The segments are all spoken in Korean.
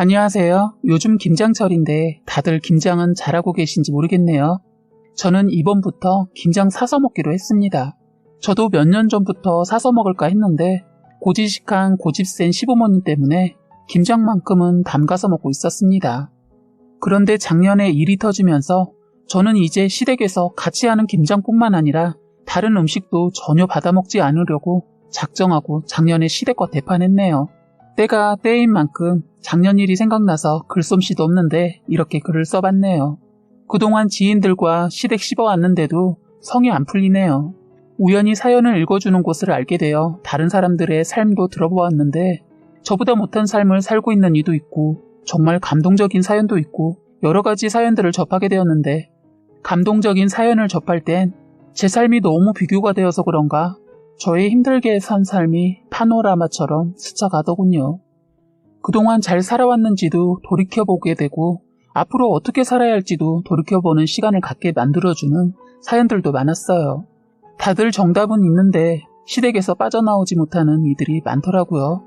안녕하세요. 요즘 김장철인데 다들 김장은 잘하고 계신지 모르겠네요. 저는 이번부터 김장 사서 먹기로 했습니다. 저도 몇 년 전부터 사서 먹을까 했는데 고지식한 고집센 시부모님 때문에 김장만큼은 담가서 먹고 있었습니다. 그런데 작년에 일이 터지면서 저는 이제 시댁에서 같이 하는 김장뿐만 아니라 다른 음식도 전혀 받아먹지 않으려고 작정하고 작년에 시댁과 대판했네요. 때가 때인 만큼 작년 일이 생각나서 글솜씨도 없는데 이렇게 글을 써봤네요. 그동안 지인들과 시댁 씹어왔는데도 성이 안 풀리네요. 우연히 사연을 읽어주는 곳을 알게 되어 다른 사람들의 삶도 들어보았는데 저보다 못한 삶을 살고 있는 이도 있고 정말 감동적인 사연도 있고 여러 가지 사연들을 접하게 되었는데 감동적인 사연을 접할 땐 제 삶이 너무 비교가 되어서 그런가 저의 힘들게 산 삶이 파노라마처럼 스쳐가더군요. 그동안 잘 살아왔는지도 돌이켜보게 되고 앞으로 어떻게 살아야 할지도 돌이켜보는 시간을 갖게 만들어주는 사연들도 많았어요. 다들 정답은 있는데 시댁에서 빠져나오지 못하는 이들이 많더라고요.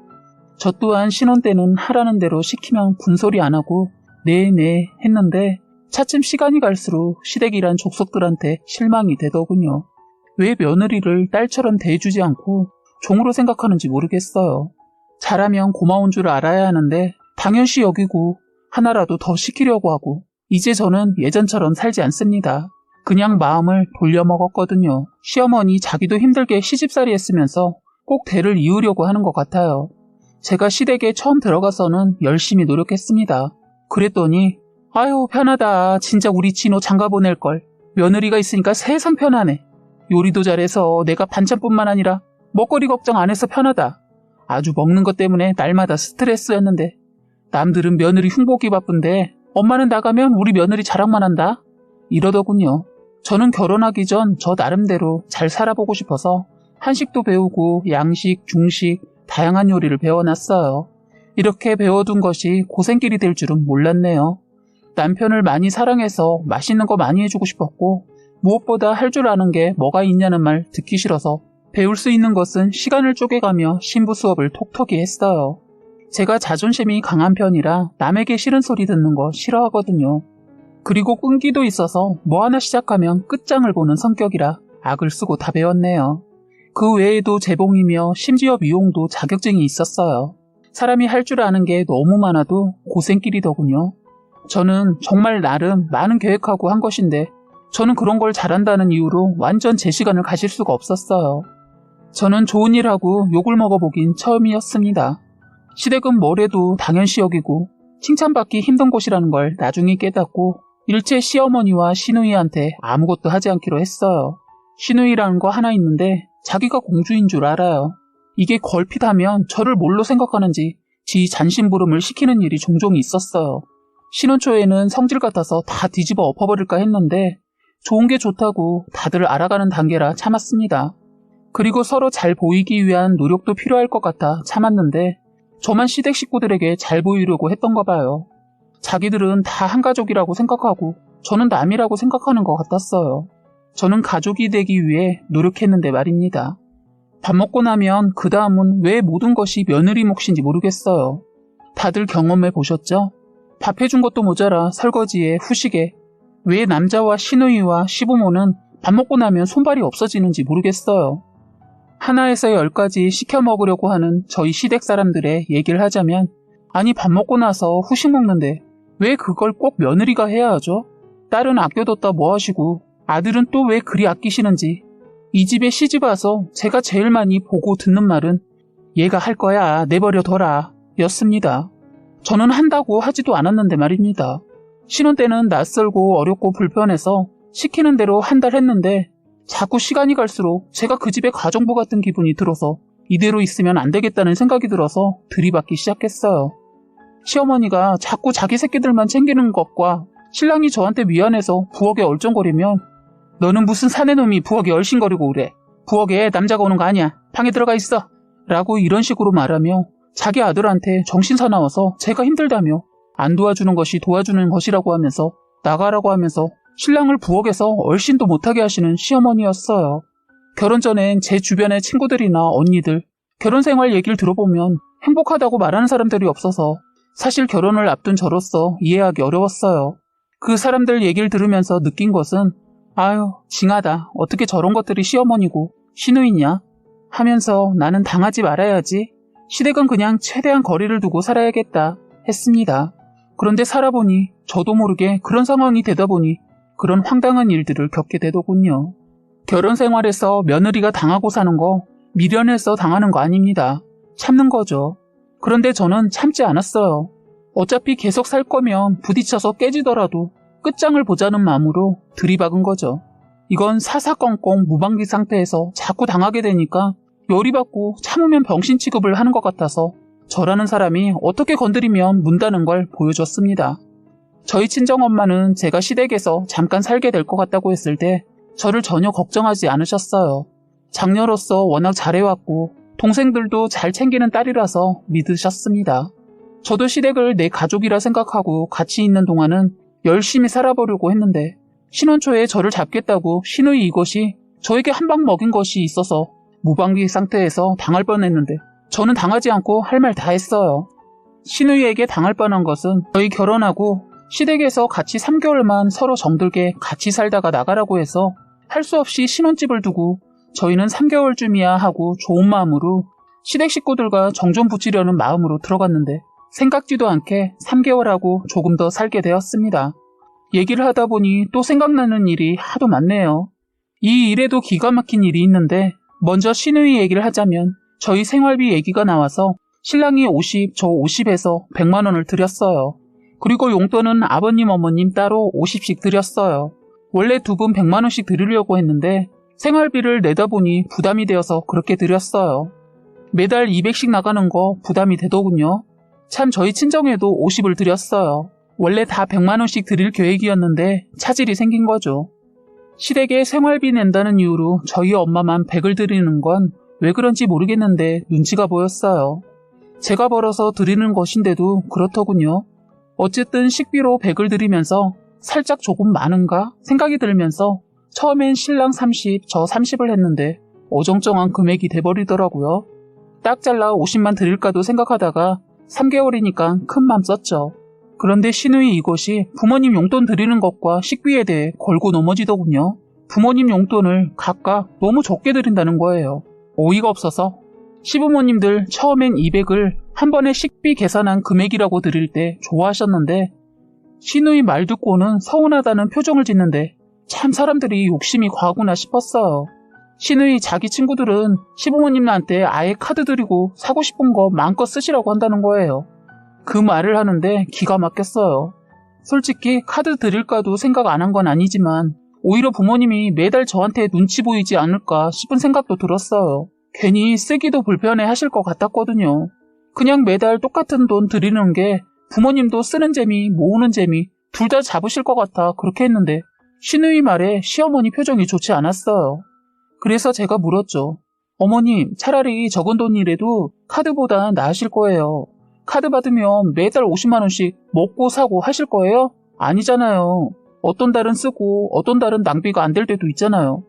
저 또한 신혼 때는 하라는 대로 시키면 군소리 안 하고 네 했는데 차츰 시간이 갈수록 시댁이란 족속들한테 실망이 되더군요. 왜 며느리를 딸처럼 대해주지 않고 종으로 생각하는지 모르겠어요. 잘하면 고마운 줄 알아야 하는데 당연시 여기고 하나라도 더 시키려고 하고 이제 저는 예전처럼 살지 않습니다. 그냥 마음을 돌려먹었거든요. 시어머니 자기도 힘들게 시집살이 했으면서 꼭 대를 이으려고 하는 것 같아요. 제가 시댁에 처음 들어가서는 열심히 노력했습니다. 그랬더니 아유 편하다. 진짜 우리 진호 장가 보낼걸. 며느리가 있으니까 세상 편하네. 요리도 잘해서 내가 반찬뿐만 아니라 먹거리 걱정 안 해서 편하다. 아주 먹는 것 때문에 날마다 스트레스였는데 남들은 며느리 흉보기 바쁜데 엄마는 나가면 우리 며느리 자랑만 한다. 이러더군요. 저는 결혼하기 전 저 나름대로 잘 살아보고 싶어서 한식도 배우고 양식, 중식, 다양한 요리를 배워놨어요. 이렇게 배워둔 것이 고생길이 될 줄은 몰랐네요. 남편을 많이 사랑해서 맛있는 거 많이 해주고 싶었고 무엇보다 할 줄 아는 게 뭐가 있냐는 말 듣기 싫어서 배울 수 있는 것은 시간을 쪼개가며 신부 수업을 톡톡히 했어요. 제가 자존심이 강한 편이라 남에게 싫은 소리 듣는 거 싫어하거든요. 그리고 끈기도 있어서 뭐 하나 시작하면 끝장을 보는 성격이라 악을 쓰고 다 배웠네요. 그 외에도 재봉이며 심지어 미용도 자격증이 있었어요. 사람이 할 줄 아는 게 너무 많아도 고생길이더군요. 저는 정말 나름 많은 계획하고 한 것인데 저는 그런 걸 잘한다는 이유로 완전 제 시간을 가질 수가 없었어요. 저는 좋은 일하고 욕을 먹어보긴 처음이었습니다. 시댁은 뭐래도 당연시 여기고 칭찬받기 힘든 곳이라는 걸 나중에 깨닫고 일체 시어머니와 시누이한테 아무것도 하지 않기로 했어요. 시누이라는 거 하나 있는데 자기가 공주인 줄 알아요. 이게 걸핏하면 저를 뭘로 생각하는지 지 잔심부름을 시키는 일이 종종 있었어요. 신혼 초에는 성질 같아서 다 뒤집어 엎어버릴까 했는데 좋은 게 좋다고 다들 알아가는 단계라 참았습니다. 그리고 서로 잘 보이기 위한 노력도 필요할 것 같아 참았는데 저만 시댁 식구들에게 잘 보이려고 했던가 봐요. 자기들은 다 한 가족이라고 생각하고 저는 남이라고 생각하는 것 같았어요. 저는 가족이 되기 위해 노력했는데 말입니다. 밥 먹고 나면 그 다음은 왜 모든 것이 며느리 몫인지 모르겠어요. 다들 경험해 보셨죠? 밥 해준 것도 모자라 설거지에 후식에 왜 남자와 시누이와 시부모는 밥 먹고 나면 손발이 없어지는지 모르겠어요. 하나에서 10까지 시켜 먹으려고 하는 저희 시댁 사람들의 얘기를 하자면 아니 밥 먹고 나서 후식 먹는데 왜 그걸 꼭 며느리가 해야 하죠? 딸은 아껴뒀다 뭐 하시고 아들은 또 왜 그리 아끼시는지 이 집에 시집 와서 제가 제일 많이 보고 듣는 말은 얘가 할 거야 내버려둬라 였습니다. 저는 한다고 하지도 않았는데 말입니다. 신혼 때는 낯설고 어렵고 불편해서 시키는 대로 한 달 했는데 자꾸 시간이 갈수록 제가 그 집의 가정부 같은 기분이 들어서 이대로 있으면 안 되겠다는 생각이 들어서 들이받기 시작했어요. 시어머니가 자꾸 자기 새끼들만 챙기는 것과 신랑이 저한테 미안해서 부엌에 얼쩡거리면 너는 무슨 사내놈이 부엌에 얼씬거리고 그래. 부엌에 남자가 오는 거 아니야. 방에 들어가 있어. 라고 이런 식으로 말하며 자기 아들한테 정신 사나워서 제가 힘들다며 안 도와주는 것이 도와주는 것이라고 하면서 나가라고 하면서 신랑을 부엌에서 얼씬도 못하게 하시는 시어머니였어요. 결혼 전엔 제 주변의 친구들이나 언니들 결혼 생활 얘기를 들어보면 행복하다고 말하는 사람들이 없어서 사실 결혼을 앞둔 저로서 이해하기 어려웠어요. 그 사람들 얘기를 들으면서 느낀 것은 아유, 징하다. 어떻게 저런 것들이 시어머니고 시누이냐? 하면서 나는 당하지 말아야지. 시댁은 그냥 최대한 거리를 두고 살아야겠다 했습니다. 그런데 살아보니 저도 모르게 그런 상황이 되다 보니 그런 황당한 일들을 겪게 되더군요. 결혼 생활에서 며느리가 당하고 사는 거 미련해서 당하는 거 아닙니다. 참는 거죠. 그런데 저는 참지 않았어요. 어차피 계속 살 거면 부딪혀서 깨지더라도 끝장을 보자는 마음으로 들이박은 거죠. 이건 사사건건 무방비 상태에서 자꾸 당하게 되니까 열이 받고 참으면 병신 취급을 하는 것 같아서 저라는 사람이 어떻게 건드리면 문다는 걸 보여줬습니다. 저희 친정엄마는 제가 시댁에서 잠깐 살게 될 것 같다고 했을 때 저를 전혀 걱정하지 않으셨어요. 장녀로서 워낙 잘해왔고 동생들도 잘 챙기는 딸이라서 믿으셨습니다. 저도 시댁을 내 가족이라 생각하고 같이 있는 동안은 열심히 살아보려고 했는데 신혼 초에 저를 잡겠다고 시누이 이것이 저에게 한 방 먹인 것이 있어서 무방비 상태에서 당할 뻔했는데 저는 당하지 않고 할 말 다 했어요. 시누이에게 당할 뻔한 것은 저희 결혼하고 시댁에서 같이 3개월만 서로 정들게 같이 살다가 나가라고 해서 할 수 없이 신혼집을 두고 저희는 3개월쯤이야 하고 좋은 마음으로 시댁 식구들과 정좀 붙이려는 마음으로 들어갔는데 생각지도 않게 3개월하고 조금 더 살게 되었습니다. 얘기를 하다 보니 또 생각나는 일이 하도 많네요. 이 일에도 기가 막힌 일이 있는데 먼저 시누이 얘기를 하자면 저희 생활비 얘기가 나와서 신랑이 50, 저 50에서 100만 원을 드렸어요. 그리고 용돈은 아버님, 어머님 따로 50씩 드렸어요. 원래 두 분 100만 원씩 드리려고 했는데 생활비를 내다 보니 부담이 되어서 그렇게 드렸어요. 매달 200씩 나가는 거 부담이 되더군요. 참 저희 친정에도 50을 드렸어요. 원래 다 100만 원씩 드릴 계획이었는데 차질이 생긴 거죠. 시댁에 생활비 낸다는 이유로 저희 엄마만 100을 드리는 건 왜 그런지 모르겠는데 눈치가 보였어요. 제가 벌어서 드리는 것인데도 그렇더군요. 어쨌든 식비로 100을 드리면서 살짝 조금 많은가 생각이 들면서 처음엔 신랑 30, 저 30을 했는데 어정쩡한 금액이 돼버리더라고요. 딱 잘라 50만 드릴까도 생각하다가 3개월이니까 큰 맘 썼죠. 그런데 시누이 이것이 부모님 용돈 드리는 것과 식비에 대해 걸고 넘어지더군요. 부모님 용돈을 각각 너무 적게 드린다는 거예요. 어이가 없어서 시부모님들 처음엔 200을 한 번에 식비 계산한 금액이라고 드릴 때 좋아하셨는데 시누이 말 듣고는 서운하다는 표정을 짓는데 참 사람들이 욕심이 과하구나 싶었어요. 시누이 자기 친구들은 시부모님한테 아예 카드 드리고 사고 싶은 거 마음껏 쓰시라고 한다는 거예요. 그 말을 하는데 기가 막혔어요. 솔직히 카드 드릴까도 생각 안 한 건 아니지만 오히려 부모님이 매달 저한테 눈치 보이지 않을까 싶은 생각도 들었어요. 괜히 쓰기도 불편해 하실 것 같았거든요. 그냥 매달 똑같은 돈 드리는 게 부모님도 쓰는 재미, 모으는 재미 둘 다 잡으실 것 같아 그렇게 했는데 시누이 말에 시어머니 표정이 좋지 않았어요. 그래서 제가 물었죠. 어머님, 차라리 적은 돈이라도 카드보다 나으실 거예요. 카드 받으면 매달 50만 원씩 먹고 사고 하실 거예요? 아니잖아요. 어떤 달은 쓰고 어떤 달은 낭비가 안 될 때도 있잖아요.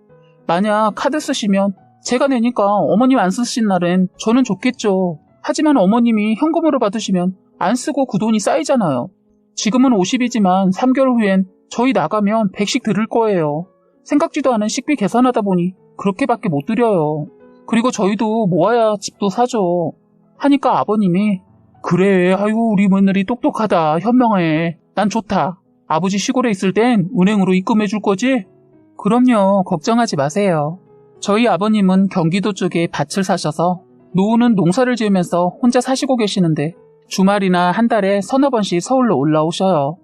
만약 카드 쓰시면 제가 내니까 어머님 안 쓰신 날엔 저는 좋겠죠. 하지만 어머님이 현금으로 받으시면 안 쓰고 그 돈이 쌓이잖아요. 지금은 50이지만 3개월 후엔 저희 나가면 100씩 드릴 거예요. 생각지도 않은 식비 계산하다 보니 그렇게밖에 못 드려요. 그리고 저희도 모아야 집도 사죠. 하니까 아버님이 그래, 아이고 우리 며느리 똑똑하다, 현명해. 난 좋다. 아버지 시골에 있을 땐 은행으로 입금해 줄 거지? 그럼요, 걱정하지 마세요. 저희 아버님은 경기도 쪽에 밭을 사셔서 노후는 농사를 지으면서 혼자 사시고 계시는데 주말이나 한 달에 서너 번씩 서울로 올라오셔요.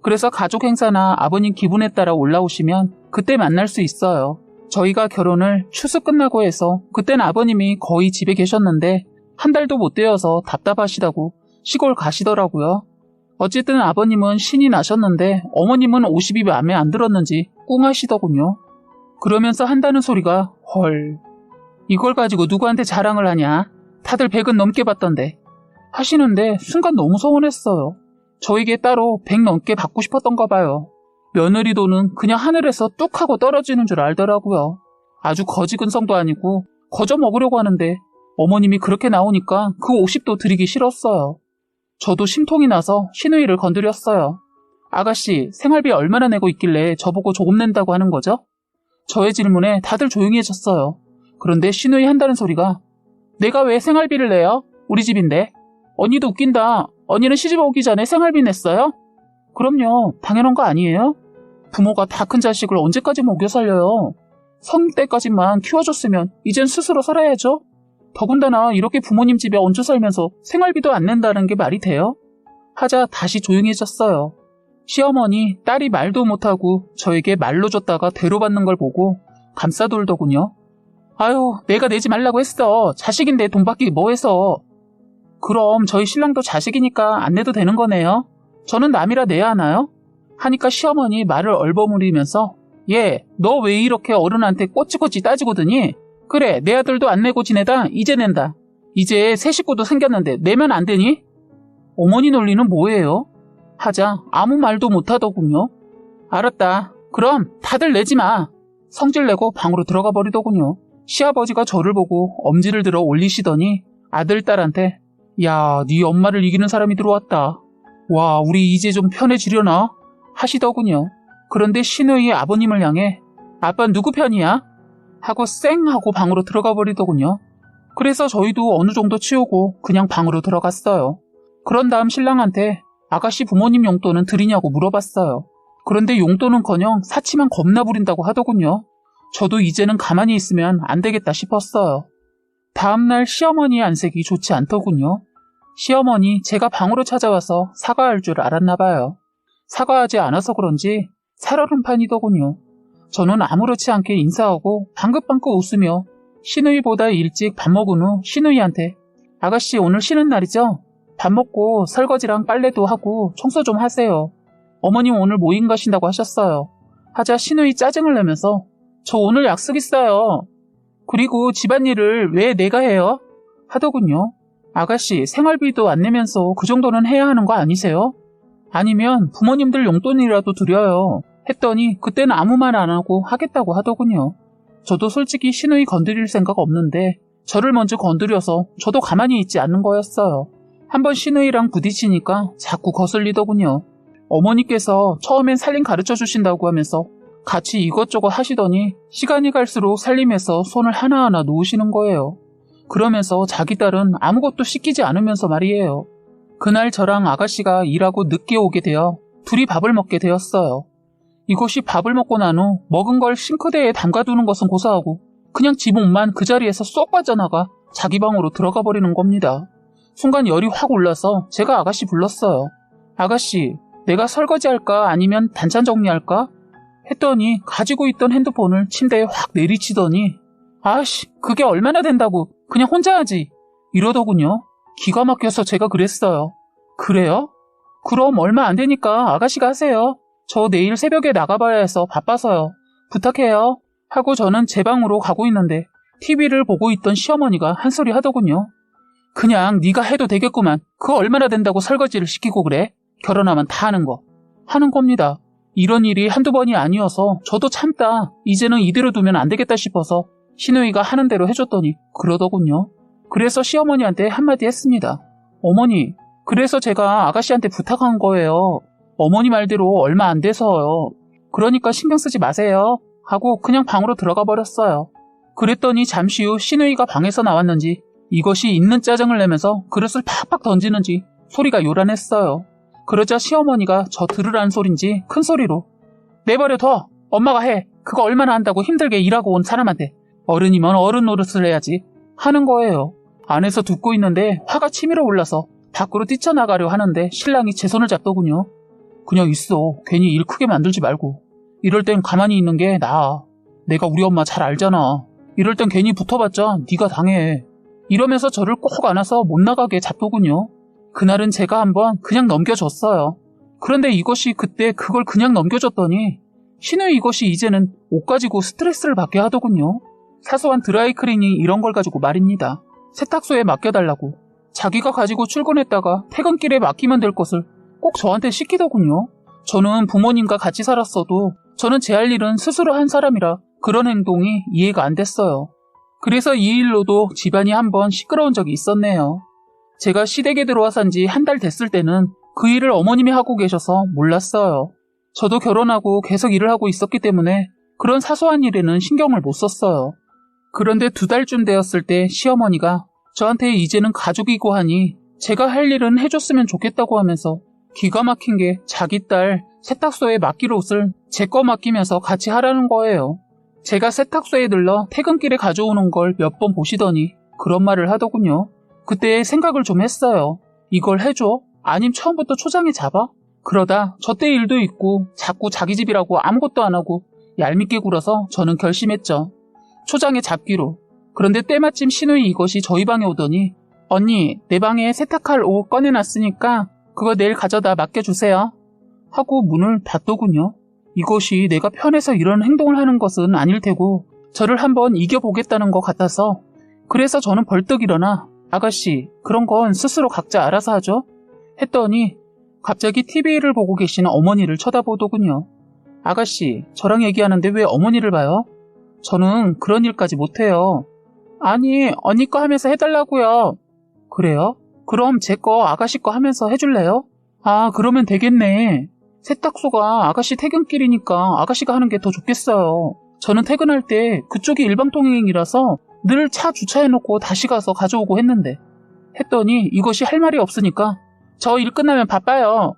그래서 가족 행사나 아버님 기분에 따라 올라오시면 그때 만날 수 있어요. 저희가 결혼을 추수 끝나고 해서 그땐 아버님이 거의 집에 계셨는데 한 달도 못 되어서 답답하시다고 시골 가시더라고요. 어쨌든 아버님은 신이 나셨는데 어머님은 50이 마음에 안 들었는지 꿍하시더군요. 그러면서 한다는 소리가 헐, 이걸 가지고 누구한테 자랑을 하냐? 다들 100은 넘게 받던데 하시는데 순간 너무 서운했어요. 저에게 따로 100 넘게 받고 싶었던가 봐요. 며느리 돈은 그냥 하늘에서 뚝 하고 떨어지는 줄 알더라고요. 아주 거지근성도 아니고 거저 먹으려고 하는데 어머님이 그렇게 나오니까 그 50도 드리기 싫었어요. 저도 심통이 나서 시누이를 건드렸어요. 아가씨, 생활비 얼마나 내고 있길래 저보고 조금 낸다고 하는 거죠? 저의 질문에 다들 조용히 해졌어요. 그런데 시누이 한다는 소리가 내가 왜 생활비를 내요? 우리 집인데. 언니도 웃긴다. 언니는 시집 오기 전에 생활비 냈어요? 그럼요. 당연한 거 아니에요? 부모가 다 큰 자식을 언제까지 먹여 살려요? 성인 때까지만 키워줬으면 이젠 스스로 살아야죠. 더군다나 이렇게 부모님 집에 얹혀 살면서 생활비도 안 낸다는 게 말이 돼요? 하자 다시 조용해졌어요. 시어머니 딸이 말도 못하고 저에게 말로 줬다가 대로 받는 걸 보고 감싸돌더군요. 아유, 내가 내지 말라고 했어. 자식인데 돈 받기 뭐해서. 그럼 저희 신랑도 자식이니까 안 내도 되는 거네요. 저는 남이라 내야 하나요? 하니까 시어머니 말을 얼버무리면서 얘, 너 왜 이렇게 어른한테 꼬치꼬치 따지고 드니? 그래, 내 아들도 안 내고 지내다 이제 낸다. 이제 새 식구도 생겼는데 내면 안 되니? 어머니 논리는 뭐예요? 하자 아무 말도 못하더군요. 알았다. 그럼 다들 내지 마. 성질내고 방으로 들어가 버리더군요. 시아버지가 저를 보고 엄지를 들어 올리시더니 아들, 딸한테 야, 네 엄마를 이기는 사람이 들어왔다. 와, 우리 이제 좀 편해지려나? 하시더군요. 그런데 시누이의 아버님을 향해 아빠 누구 편이야? 하고 쌩 하고 방으로 들어가 버리더군요. 그래서 저희도 어느 정도 치우고 그냥 방으로 들어갔어요. 그런 다음 신랑한테 아가씨 부모님 용돈은 드리냐고 물어봤어요. 그런데 용돈은커녕 사치만 겁나 부린다고 하더군요. 저도 이제는 가만히 있으면 안 되겠다 싶었어요. 다음날 시어머니의 안색이 좋지 않더군요. 시어머니 제가 방으로 찾아와서 사과할 줄 알았나 봐요. 사과하지 않아서 그런지 살얼음판이더군요. 저는 아무렇지 않게 인사하고 방긋방긋 웃으며 시누이보다 일찍 밥 먹은 후 시누이한테 아가씨 오늘 쉬는 날이죠? 밥 먹고 설거지랑 빨래도 하고 청소 좀 하세요. 어머님 오늘 모임 가신다고 하셨어요. 하자 시누이 짜증을 내면서 저 오늘 약속 있어요. 그리고 집안일을 왜 내가 해요? 하더군요. 아가씨 생활비도 안 내면서 그 정도는 해야 하는 거 아니세요? 아니면 부모님들 용돈이라도 드려요. 했더니 그때는 아무 말 안 하고 하겠다고 하더군요. 저도 솔직히 시누이 건드릴 생각 없는데 저를 먼저 건드려서 저도 가만히 있지 않는 거였어요. 한번 시누이랑 부딪히니까 자꾸 거슬리더군요. 어머니께서 처음엔 살림 가르쳐 주신다고 하면서 같이 이것저것 하시더니 시간이 갈수록 살림에서 손을 하나하나 놓으시는 거예요. 그러면서 자기 딸은 아무것도 시키지 않으면서 말이에요. 그날 저랑 아가씨가 일하고 늦게 오게 되어 둘이 밥을 먹게 되었어요. 이것이 밥을 먹고 난 후 먹은 걸 싱크대에 담가두는 것은 고사하고 그냥 지 몸만 그 자리에서 쏙 빠져나가 자기 방으로 들어가 버리는 겁니다. 순간 열이 확 올라서 제가 아가씨 불렀어요. 아가씨, 내가 설거지할까 아니면 반찬 정리할까? 했더니 가지고 있던 핸드폰을 침대에 확 내리치더니 아씨, 그게 얼마나 된다고 그냥 혼자 하지 이러더군요. 기가 막혀서 제가 그랬어요. 그래요? 그럼 얼마 안 되니까 아가씨가 하세요. 저 내일 새벽에 나가봐야 해서 바빠서요. 부탁해요. 하고 저는 제 방으로 가고 있는데 TV를 보고 있던 시어머니가 한 소리 하더군요. 그냥 네가 해도 되겠구만. 그거 얼마나 된다고 설거지를 시키고 그래? 결혼하면 다 하는 거. 하는 겁니다. 이런 일이 한두 번이 아니어서 저도 참다. 이제는 이대로 두면 안 되겠다 싶어서 시누이가 하는 대로 해줬더니 그러더군요. 그래서 시어머니한테 한마디 했습니다. 어머니, 그래서 제가 아가씨한테 부탁한 거예요. 어머니 말대로 얼마 안 돼서요. 그러니까 신경 쓰지 마세요. 하고 그냥 방으로 들어가 버렸어요. 그랬더니 잠시 후 시누이가 방에서 나왔는지 이것이 있는 짜증을 내면서 그릇을 팍팍 던지는지 소리가 요란했어요. 그러자 시어머니가 저 들으라는 소린지 큰 소리로 내버려둬. 엄마가 해. 그거 얼마나 한다고 힘들게 일하고 온 사람한테. 어른이면 어른 노릇을 해야지. 하는 거예요. 안에서 듣고 있는데 화가 치밀어 올라서 밖으로 뛰쳐나가려 하는데 신랑이 제 손을 잡더군요. 그냥 있어. 괜히 일 크게 만들지 말고. 이럴 땐 가만히 있는 게 나아. 내가 우리 엄마 잘 알잖아. 이럴 땐 괜히 붙어봤자 네가 당해. 이러면서 저를 꼭 안아서 못 나가게 잡더군요. 그날은 제가 한번 그냥 넘겨줬어요. 그런데 이것이 그때 그걸 그냥 넘겨줬더니 신의 이것이 이제는 옷 가지고 스트레스를 받게 하더군요. 사소한 드라이클리닝 이런 걸 가지고 말입니다. 세탁소에 맡겨달라고. 자기가 가지고 출근했다가 퇴근길에 맡기면 될 것을 꼭 저한테 시키더군요. 저는 부모님과 같이 살았어도 저는 제 할 일은 스스로 한 사람이라 그런 행동이 이해가 안 됐어요. 그래서 이 일로도 집안이 한번 시끄러운 적이 있었네요. 제가 시댁에 들어와 산 지 한 달 됐을 때는 그 일을 어머님이 하고 계셔서 몰랐어요. 저도 결혼하고 계속 일을 하고 있었기 때문에 그런 사소한 일에는 신경을 못 썼어요. 그런데 2달쯤 되었을 때 시어머니가 저한테 이제는 가족이고 하니 제가 할 일은 해줬으면 좋겠다고 하면서 기가 막힌 게 자기 딸 세탁소에 맡길 옷을 제 거 맡기면서 같이 하라는 거예요. 제가 세탁소에 들러 퇴근길에 가져오는 걸 몇 번 보시더니 그런 말을 하더군요. 그때 생각을 좀 했어요. 이걸 해줘? 아님 처음부터 초장에 잡아? 그러다 저 때 일도 있고 자꾸 자기 집이라고 아무것도 안 하고 얄밉게 굴어서 저는 결심했죠. 초장에 잡기로. 그런데 때마침 시누이 이것이 저희 방에 오더니 언니, 내 방에 세탁할 옷 꺼내놨으니까 그거 내일 가져다 맡겨주세요. 하고 문을 닫더군요. 이것이 내가 편해서 이런 행동을 하는 것은 아닐 테고 저를 한번 이겨보겠다는 것 같아서 그래서 저는 벌떡 일어나 아가씨, 그런 건 스스로 각자 알아서 하죠. 했더니 갑자기 TV를 보고 계시는 어머니를 쳐다보더군요. 아가씨, 저랑 얘기하는데 왜 어머니를 봐요? 저는 그런 일까지 못해요. 아니, 언니 거 하면서 해달라고요. 그래요? 그럼 제 거 아가씨 거 하면서 해줄래요? 아, 그러면 되겠네. 세탁소가 아가씨 퇴근길이니까 아가씨가 하는 게 더 좋겠어요. 저는 퇴근할 때 그쪽이 일방통행이라서 늘 차 주차해놓고 다시 가서 가져오고 했는데. 했더니 이것이 할 말이 없으니까 저 일 끝나면 바빠요.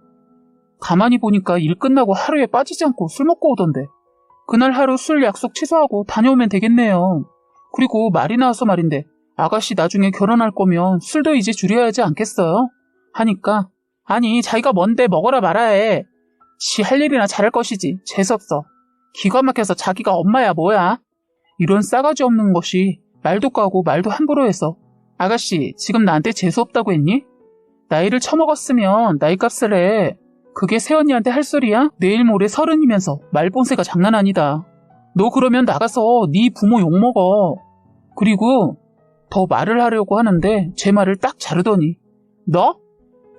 가만히 보니까 일 끝나고 하루에 빠지지 않고 술 먹고 오던데. 그날 하루 술 약속 취소하고 다녀오면 되겠네요. 그리고 말이 나와서 말인데 아가씨 나중에 결혼할 거면 술도 이제 줄여야지 않겠어요? 하니까 아니 자기가 뭔데 먹어라 말아야 지 할 일이나 잘할 것이지 재수없어. 기가 막혀서 자기가 엄마야 뭐야. 이런 싸가지 없는 것이 말도 까고 말도 함부로 해서 아가씨 지금 나한테 재수없다고 했니? 나이를 처먹었으면 나이값을 해. 그게 새언니한테 할 소리야? 내일 모레 30이면서 말본새가 장난 아니다. 너 그러면 나가서 네 부모 욕먹어. 그리고 더 말을 하려고 하는데 제 말을 딱 자르더니 너?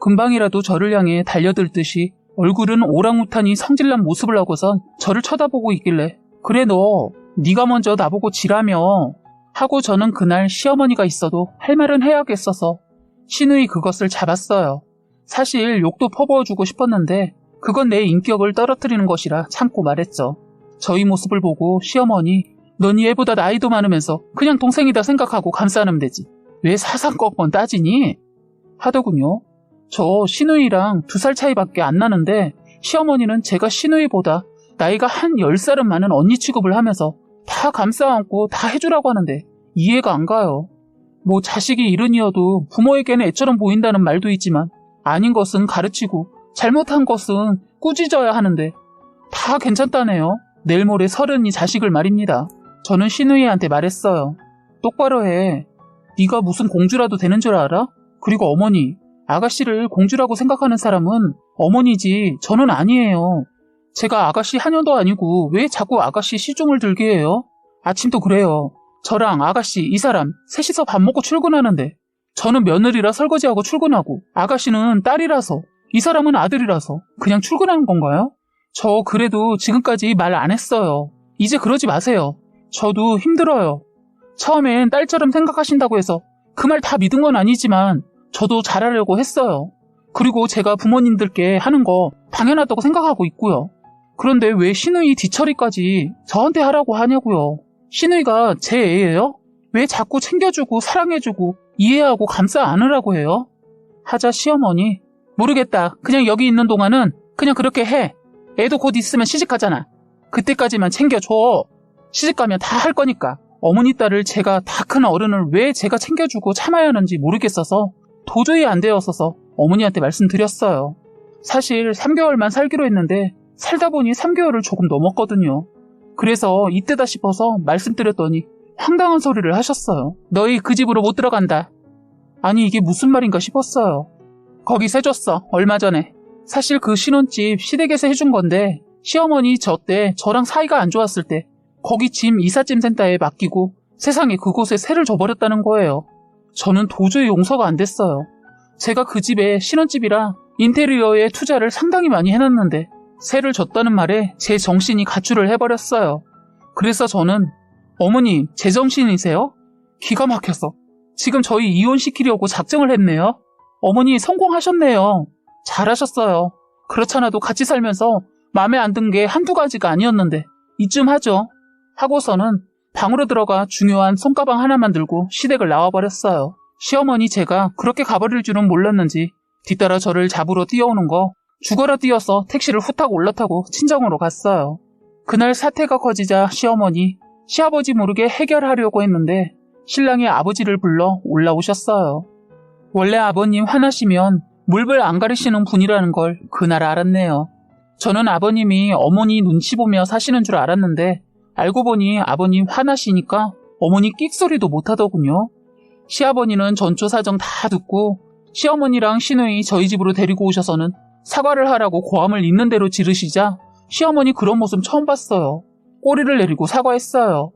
금방이라도 저를 향해 달려들듯이 얼굴은 오랑우탄이 성질난 모습을 하고선 저를 쳐다보고 있길래 그래 너 네가 먼저 나보고 지라며 하고 저는 그날 시어머니가 있어도 할 말은 해야겠어서 신우이 그것을 잡았어요. 사실 욕도 퍼부어주고 싶었는데 그건 내 인격을 떨어뜨리는 것이라 참고 말했죠. 저희 모습을 보고 시어머니 넌 얘보다 나이도 많으면서 그냥 동생이다 생각하고 감싸면 되지. 왜 사상권권 따지니? 하더군요. 저 시누이랑 2살 차이밖에 안 나는데 시어머니는 제가 시누이보다 나이가 한 10살은 많은 언니 취급을 하면서 다 감싸 안고 다 해주라고 하는데 이해가 안 가요. 뭐 자식이 이른이어도 부모에게는 애처럼 보인다는 말도 있지만 아닌 것은 가르치고 잘못한 것은 꾸짖어야 하는데 다 괜찮다네요. 내일 모레 30이 자식을 말입니다. 저는 시누이한테 말했어요. 똑바로 해. 네가 무슨 공주라도 되는 줄 알아? 그리고 어머니, 아가씨를 공주라고 생각하는 사람은 어머니지 저는 아니에요. 제가 아가씨 하녀도 아니고 왜 자꾸 아가씨 시중을 들게 해요? 아침도 그래요. 저랑 아가씨 이 사람 셋이서 밥 먹고 출근하는데 저는 며느리라 설거지하고 출근하고 아가씨는 딸이라서 이 사람은 아들이라서 그냥 출근하는 건가요? 저 그래도 지금까지 말 안 했어요. 이제 그러지 마세요. 저도 힘들어요. 처음엔 딸처럼 생각하신다고 해서 그 말 다 믿은 건 아니지만 저도 잘하려고 했어요. 그리고 제가 부모님들께 하는 거 당연하다고 생각하고 있고요. 그런데 왜 시누이 뒤처리까지 저한테 하라고 하냐고요. 시누이가 제 애예요? 왜 자꾸 챙겨주고 사랑해주고 이해하고 감싸 안으라고 해요? 하자 시어머니 모르겠다. 그냥 여기 있는 동안은 그냥 그렇게 해. 애도 곧 있으면 시집가잖아. 그때까지만 챙겨줘. 시집가면 다 할 거니까. 어머니 딸을 제가 다 큰 어른을 왜 제가 챙겨주고 참아야 하는지 모르겠어서 도저히 안 되었어서 어머니한테 말씀드렸어요. 사실 3개월만 살기로 했는데 살다 보니 3개월을 조금 넘었거든요. 그래서 이때다 싶어서 말씀드렸더니 황당한 소리를 하셨어요. 너희 그 집으로 못 들어간다. 아니 이게 무슨 말인가 싶었어요. 거기 세줬어. 얼마 전에. 사실 그 신혼집 시댁에서 해준 건데 시어머니 저 때 저랑 사이가 안 좋았을 때 거기 짐 이삿짐 센터에 맡기고 세상에 그곳에 세를 줘버렸다는 거예요. 저는 도저히 용서가 안 됐어요. 제가 그 집에 신혼집이라 인테리어에 투자를 상당히 많이 해놨는데 세를 줬다는 말에 제 정신이 가출을 해버렸어요. 그래서 저는 어머니 제정신이세요? 기가 막혀서 지금 저희 이혼시키려고 작정을 했네요. 어머니 성공하셨네요. 잘하셨어요. 그렇잖아도 같이 살면서 마음에 안 든 게 한두 가지가 아니었는데 이쯤 하죠. 하고서는 방으로 들어가 중요한 손가방 하나만 들고 시댁을 나와버렸어요. 시어머니 제가 그렇게 가버릴 줄은 몰랐는지 뒤따라 저를 잡으러 뛰어오는 거 죽어라 뛰어서 택시를 후딱 올라타고 친정으로 갔어요. 그날 사태가 커지자 시어머니, 시아버지 모르게 해결하려고 했는데 신랑이 아버지를 불러 올라오셨어요. 원래 아버님 화나시면 물불 안 가리시는 분이라는 걸 그날 알았네요. 저는 아버님이 어머니 눈치 보며 사시는 줄 알았는데 알고 보니 아버님 화나시니까 어머니 끽소리도 못하더군요. 시아버니는 전초 사정 다 듣고 시어머니랑 시누이 저희 집으로 데리고 오셔서는 사과를 하라고 고함을 있는 대로 지르시자 시어머니 그런 모습 처음 봤어요. 꼬리를 내리고 사과했어요.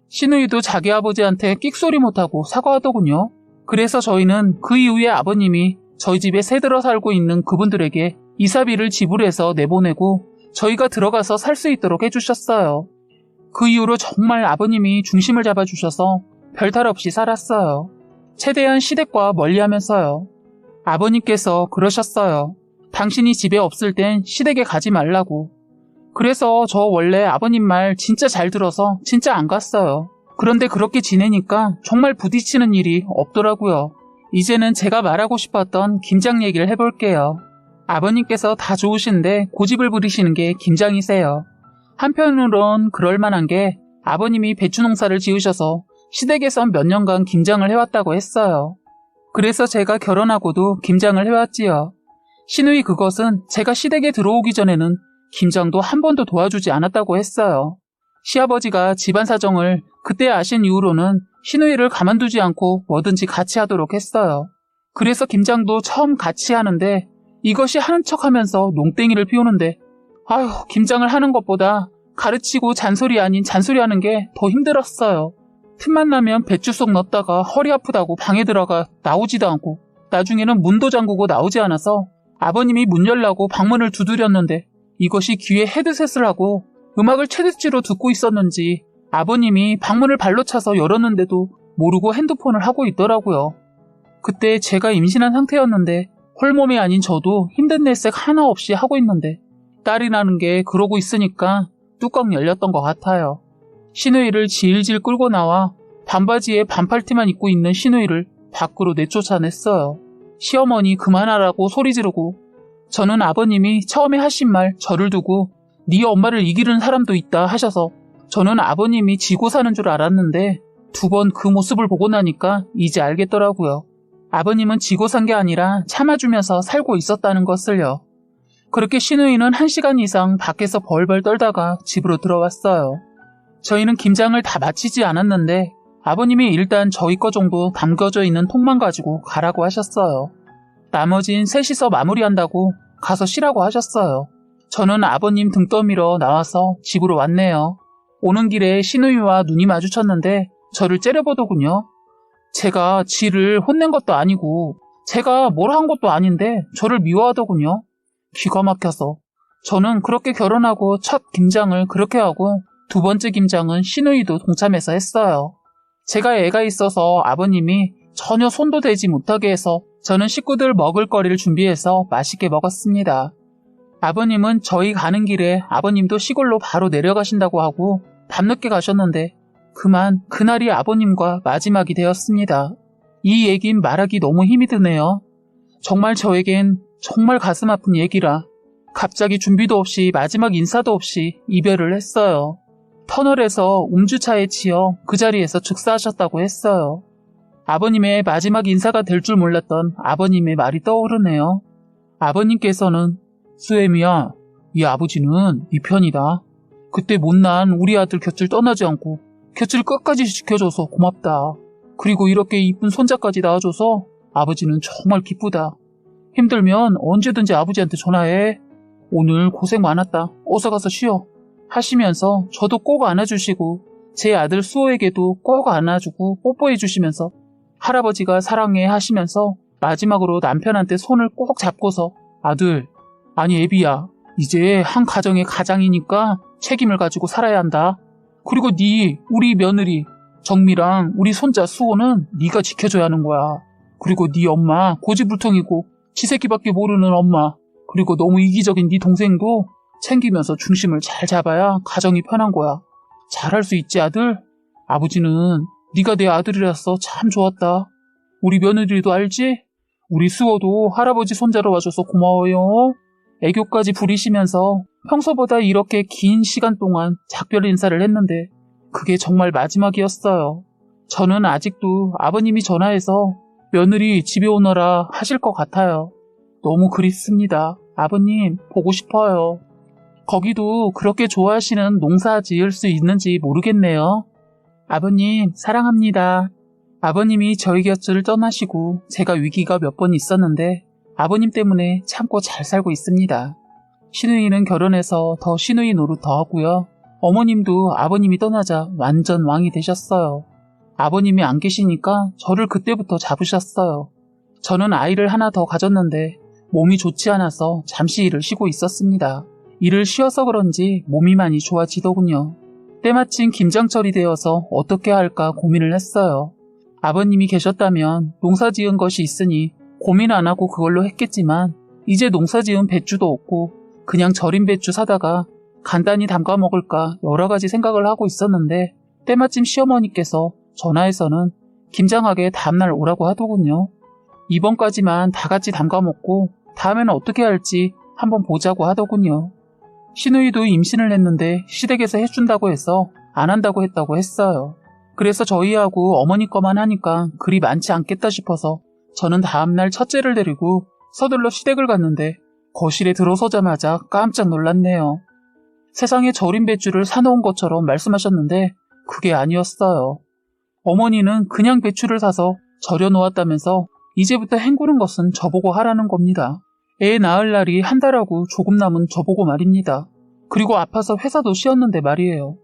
시누이도 자기 아버지한테 끽소리 못하고 사과하더군요. 그래서 저희는 그 이후에 아버님이 저희 집에 새들어 살고 있는 그분들에게 이사비를 지불해서 내보내고 저희가 들어가서 살 수 있도록 해주셨어요. 그 이후로 정말 아버님이 중심을 잡아주셔서 별탈 없이 살았어요. 최대한 시댁과 멀리하면서요. 아버님께서 그러셨어요. 당신이 집에 없을 땐 시댁에 가지 말라고. 그래서 저 원래 아버님 말 진짜 잘 들어서 진짜 안 갔어요. 그런데 그렇게 지내니까 정말 부딪히는 일이 없더라고요. 이제는 제가 말하고 싶었던 김장 얘기를 해볼게요. 아버님께서 다 좋으신데 고집을 부리시는 게 김장이세요. 한편으론 그럴만한 게 아버님이 배추 농사를 지으셔서 시댁에선 몇 년간 김장을 해왔다고 했어요. 그래서 제가 결혼하고도 김장을 해왔지요. 시누이 그것은 제가 시댁에 들어오기 전에는 김장도 한 번도 도와주지 않았다고 했어요. 시아버지가 집안 사정을 그때 아신 이후로는 시누이를 가만두지 않고 뭐든지 같이 하도록 했어요. 그래서 김장도 처음 같이 하는데 이것이 하는 척하면서 농땡이를 피우는데 아휴 김장을 하는 것보다 가르치고 잔소리 아닌 잔소리 하는 게 더 힘들었어요. 틈만 나면 배추 속 넣었다가 허리 아프다고 방에 들어가 나오지도 않고 나중에는 문도 잠그고 나오지 않아서 아버님이 문 열라고 방문을 두드렸는데 이것이 귀에 헤드셋을 하고 음악을 최대치로 듣고 있었는지 아버님이 방문을 발로 차서 열었는데도 모르고 핸드폰을 하고 있더라고요. 그때 제가 임신한 상태였는데 홀몸이 아닌 저도 힘든 내색 하나 없이 하고 있는데 딸이 나는 게 그러고 있으니까 뚜껑 열렸던 것 같아요. 시누이를 질질 끌고 나와 반바지에 반팔티만 입고 있는 시누이를 밖으로 내쫓아냈어요. 시어머니 그만하라고 소리 지르고 저는 아버님이 처음에 하신 말 저를 두고 네 엄마를 이기는 사람도 있다 하셔서 저는 아버님이 지고 사는 줄 알았는데 두 번 그 모습을 보고 나니까 이제 알겠더라고요. 아버님은 지고 산 게 아니라 참아주면서 살고 있었다는 것을요. 그렇게 시누이는 1시간 이상 밖에서 벌벌 떨다가 집으로 들어왔어요. 저희는 김장을 다 마치지 않았는데 아버님이 일단 저희 거 정도 담겨져 있는 통만 가지고 가라고 하셨어요. 나머진 셋이서 마무리한다고 가서 쉬라고 하셨어요. 저는 아버님 등 떠밀어 나와서 집으로 왔네요. 오는 길에 시누이와 눈이 마주쳤는데 저를 째려보더군요. 제가 지를 혼낸 것도 아니고 제가 뭘 한 것도 아닌데 저를 미워하더군요. 기가 막혀서. 저는 그렇게 결혼하고 첫 김장을 그렇게 하고 두 번째 김장은 시누이도 동참해서 했어요. 제가 애가 있어서 아버님이 전혀 손도 대지 못하게 해서 저는 식구들 먹을 거리를 준비해서 맛있게 먹었습니다. 아버님은 저희 가는 길에 아버님도 시골로 바로 내려가신다고 하고 밤늦게 가셨는데 그만 그날이 아버님과 마지막이 되었습니다. 이 얘긴 말하기 너무 힘이 드네요. 정말 저에겐 정말 가슴 아픈 얘기라 갑자기 준비도 없이 마지막 인사도 없이 이별을 했어요. 터널에서 음주차에 치여 그 자리에서 즉사하셨다고 했어요. 아버님의 마지막 인사가 될 줄 몰랐던 아버님의 말이 떠오르네요. 아버님께서는 수엠이야, 이 아버지는 네 편이다. 그때 못난 우리 아들 곁을 떠나지 않고 곁을 끝까지 지켜줘서 고맙다. 그리고 이렇게 이쁜 손자까지 낳아줘서 아버지는 정말 기쁘다. 힘들면 언제든지 아버지한테 전화해. 오늘 고생 많았다. 어서 가서 쉬어. 하시면서 저도 꼭 안아주시고 제 아들 수호에게도 꼭 안아주고 뽀뽀해주시면서 할아버지가 사랑해 하시면서 마지막으로 남편한테 손을 꼭 잡고서 아들, 아니 애비야, 이제 한 가정의 가장이니까 책임을 가지고 살아야 한다. 그리고 우리 며느리 정미랑 우리 손자 수호는 네가 지켜줘야 하는 거야. 그리고 네 엄마 고집불통이고 지새끼밖에 모르는 엄마, 그리고 너무 이기적인 네 동생도 챙기면서 중심을 잘 잡아야 가정이 편한 거야. 잘할 수 있지 아들? 아버지는 네가 내 아들이라서 참 좋았다. 우리 며느리도 알지? 우리 수호도 할아버지 손자로 와줘서 고마워요. 애교까지 부리시면서 평소보다 이렇게 긴 시간 동안 작별 인사를 했는데 그게 정말 마지막이었어요. 저는 아직도 아버님이 전화해서 며느리 집에 오너라 하실 것 같아요. 너무 그립습니다. 아버님 보고 싶어요. 거기도 그렇게 좋아하시는 농사 지을 수 있는지 모르겠네요. 아버님 사랑합니다. 아버님이 저희 곁을 떠나시고 제가 위기가 몇 번 있었는데 아버님 때문에 참고 잘 살고 있습니다. 시누이는 결혼해서 더 시누이 노릇 더 하고요. 어머님도 아버님이 떠나자 완전 왕이 되셨어요. 아버님이 안 계시니까 저를 그때부터 잡으셨어요. 저는 아이를 하나 더 가졌는데 몸이 좋지 않아서 잠시 일을 쉬고 있었습니다. 일을 쉬어서 그런지 몸이 많이 좋아지더군요. 때마침 김장철이 되어서 어떻게 할까 고민을 했어요. 아버님이 계셨다면 농사 지은 것이 있으니 고민 안 하고 그걸로 했겠지만 이제 농사 지은 배추도 없고 그냥 절인 배추 사다가 간단히 담가 먹을까 여러 가지 생각을 하고 있었는데 때마침 시어머니께서 전화해서는 김장하게 다음날 오라고 하더군요. 이번까지만 다 같이 담가 먹고 다음에는 어떻게 할지 한번 보자고 하더군요. 시누이도 임신을 했는데 시댁에서 해준다고 해서 안 한다고 했다고 했어요. 그래서 저희하고 어머니 거만 하니까 그리 많지 않겠다 싶어서 저는 다음날 첫째를 데리고 서둘러 시댁을 갔는데 거실에 들어서자마자 깜짝 놀랐네요. 세상에 절인 배추를 사놓은 것처럼 말씀하셨는데 그게 아니었어요. 어머니는 그냥 배추를 사서 절여 놓았다면서 이제부터 헹구는 것은 저보고 하라는 겁니다. 애 낳을 날이 한 달하고 조금 남은 저보고 말입니다. 그리고 아파서 회사도 쉬었는데 말이에요.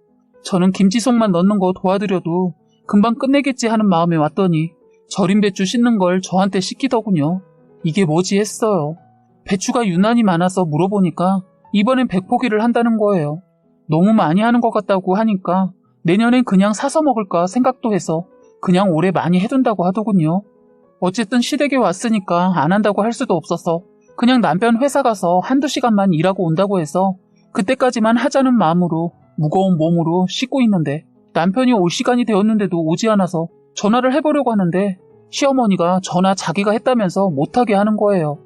저는 김치속만 넣는 거 도와드려도 금방 끝내겠지 하는 마음에 왔더니 절인 배추 씻는 걸 저한테 시키더군요. 이게 뭐지 했어요. 배추가 유난히 많아서 물어보니까 이번엔 100포기를 한다는 거예요. 너무 많이 하는 것 같다고 하니까 내년엔 그냥 사서 먹을까 생각도 해서 그냥 올해 많이 해둔다고 하더군요. 어쨌든 시댁에 왔으니까 안 한다고 할 수도 없어서 그냥 남편 회사 가서 한두 시간만 일하고 온다고 해서 그때까지만 하자는 마음으로 무거운 몸으로 씻고 있는데 남편이 올 시간이 되었는데도 오지 않아서 전화를 해보려고 하는데 시어머니가 전화 자기가 했다면서 못하게 하는 거예요.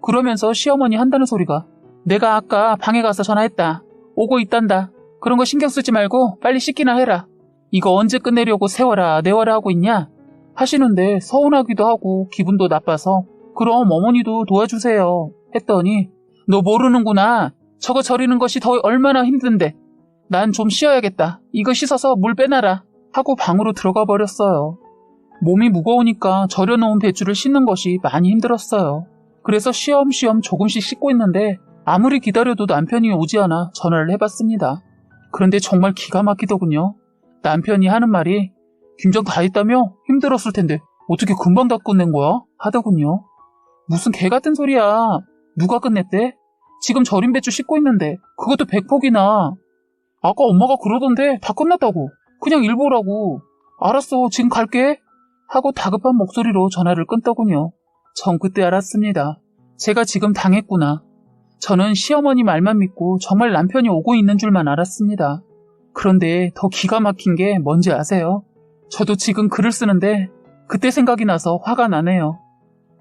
그러면서 시어머니 한다는 소리가 내가 아까 방에 가서 전화했다. 오고 있단다. 그런 거 신경 쓰지 말고 빨리 씻기나 해라. 이거 언제 끝내려고 세워라 내워라 하고 있냐? 하시는데 서운하기도 하고 기분도 나빠서 그럼 어머니도 도와주세요 했더니 너 모르는구나. 저거 절이는 것이 더 얼마나 힘든데. 난 좀 쉬어야겠다. 이거 씻어서 물 빼놔라 하고 방으로 들어가 버렸어요. 몸이 무거우니까 절여놓은 배추를 씻는 것이 많이 힘들었어요. 그래서 쉬엄쉬엄 조금씩 씻고 있는데 아무리 기다려도 남편이 오지 않아 전화를 해봤습니다. 그런데 정말 기가 막히더군요. 남편이 하는 말이 김장 다 했다며? 힘들었을 텐데 어떻게 금방 다 끝낸 거야? 하더군요. 무슨 개 같은 소리야. 누가 끝냈대? 지금 절인 배추 씻고 있는데 그것도 100포기나. 아까 엄마가 그러던데 다 끝났다고. 그냥 일 보라고. 알았어 지금 갈게 하고 다급한 목소리로 전화를 끊더군요. 전 그때 알았습니다. 제가 지금 당했구나. 저는 시어머니 말만 믿고 정말 남편이 오고 있는 줄만 알았습니다. 그런데 더 기가 막힌 게 뭔지 아세요? 저도 지금 글을 쓰는데 그때 생각이 나서 화가 나네요.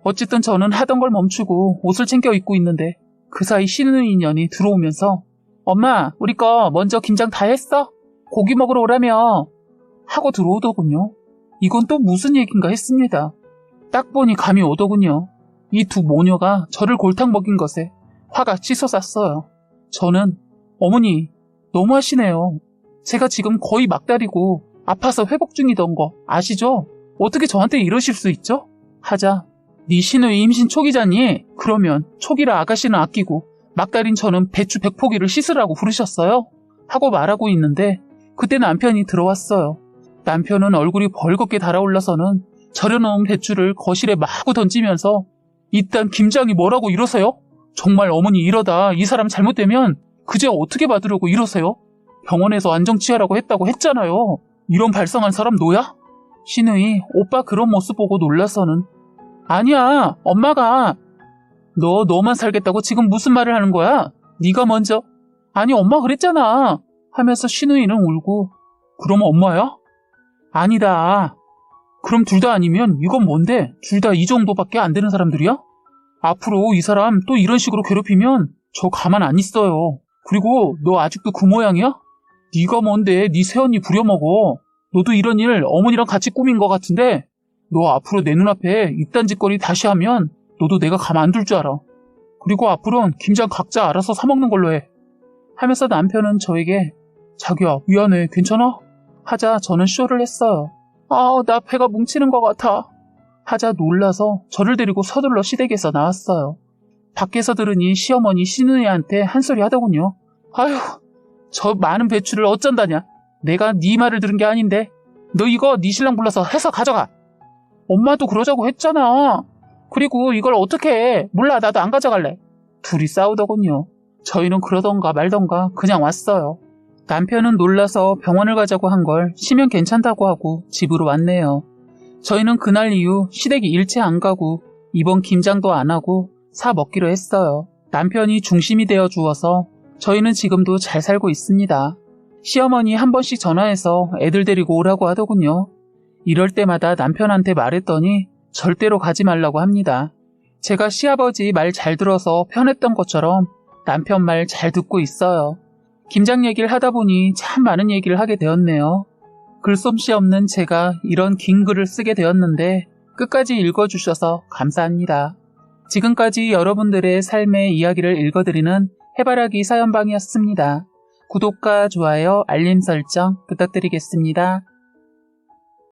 어쨌든 저는 하던 걸 멈추고 옷을 챙겨 입고 있는데 그 사이 시누이 년이 들어오면서 엄마 우리 거 먼저 김장 다 했어? 고기 먹으러 오라며 하고 들어오더군요. 이건 또 무슨 얘긴가 했습니다. 딱 보니 감이 오더군요. 이 두 모녀가 저를 골탕 먹인 것에 화가 치솟았어요. 저는 어머니 너무하시네요. 제가 지금 거의 막달이고 아파서 회복 중이던 거 아시죠? 어떻게 저한테 이러실 수 있죠? 하자 네 시누이 임신 초기잖니? 그러면 초기라 아가씨는 아끼고 막달인 저는 배추 100포기를 씻으라고 부르셨어요? 하고 말하고 있는데 그때 남편이 들어왔어요. 남편은 얼굴이 벌겋게 달아올라서는 절여놓은 배추를 거실에 마구 던지면서 이딴 김장이 뭐라고 이러세요? 정말 어머니 이러다 이 사람 잘못되면 그제 어떻게 받으려고 이러세요? 병원에서 안정치하라고 했다고 했잖아요. 이런 발상한 사람 너야? 시누이 오빠 그런 모습 보고 놀라서는 아니야, 엄마가. 너만 살겠다고 지금 무슨 말을 하는 거야? 네가 먼저. 아니, 엄마 그랬잖아. 하면서 신우이는 울고. 그럼 엄마야? 아니다. 그럼 둘 다 아니면 이건 뭔데? 둘 다 이 정도밖에 안 되는 사람들이야? 앞으로 이 사람 또 이런 식으로 괴롭히면 저 가만 안 있어요. 그리고 너 아직도 그 모양이야? 네가 뭔데 네 새언니 부려먹어. 너도 이런 일 어머니랑 같이 꾸민 것 같은데 너 앞으로 내 눈앞에 이딴 짓거리 다시 하면 너도 내가 가만 안 둘 줄 알아. 그리고 앞으로는 김장 각자 알아서 사 먹는 걸로 해. 하면서 남편은 저에게 자기야 미안해 괜찮아? 하자 저는 쇼를 했어요. 나 배가 뭉치는 것 같아. 하자 놀라서 저를 데리고 서둘러 시댁에서 나왔어요. 밖에서 들으니 시어머니 신우이한테 한 소리 하더군요. 아휴 저 많은 배추를 어쩐다냐. 내가 네 말을 들은 게 아닌데. 너 이거 네 신랑 불러서 해서 가져가. 엄마도 그러자고 했잖아. 그리고 이걸 어떻게 해. 몰라 나도 안 가져갈래. 둘이 싸우더군요. 저희는 그러던가 말던가 그냥 왔어요. 남편은 놀라서 병원을 가자고 한 걸 쉬면 괜찮다고 하고 집으로 왔네요. 저희는 그날 이후 시댁이 일체 안 가고 이번 김장도 안 하고 사 먹기로 했어요. 남편이 중심이 되어 주어서 저희는 지금도 잘 살고 있습니다. 시어머니 한 번씩 전화해서 애들 데리고 오라고 하더군요. 이럴 때마다 남편한테 말했더니 절대로 가지 말라고 합니다. 제가 시아버지 말 잘 들어서 편했던 것처럼 남편 말 잘 듣고 있어요. 김장 얘기를 하다 보니 참 많은 얘기를 하게 되었네요. 글솜씨 없는 제가 이런 긴 글을 쓰게 되었는데 끝까지 읽어주셔서 감사합니다. 지금까지 여러분들의 삶의 이야기를 읽어드리는 해바라기 사연방이었습니다. 구독과 좋아요, 알림 설정 부탁드리겠습니다.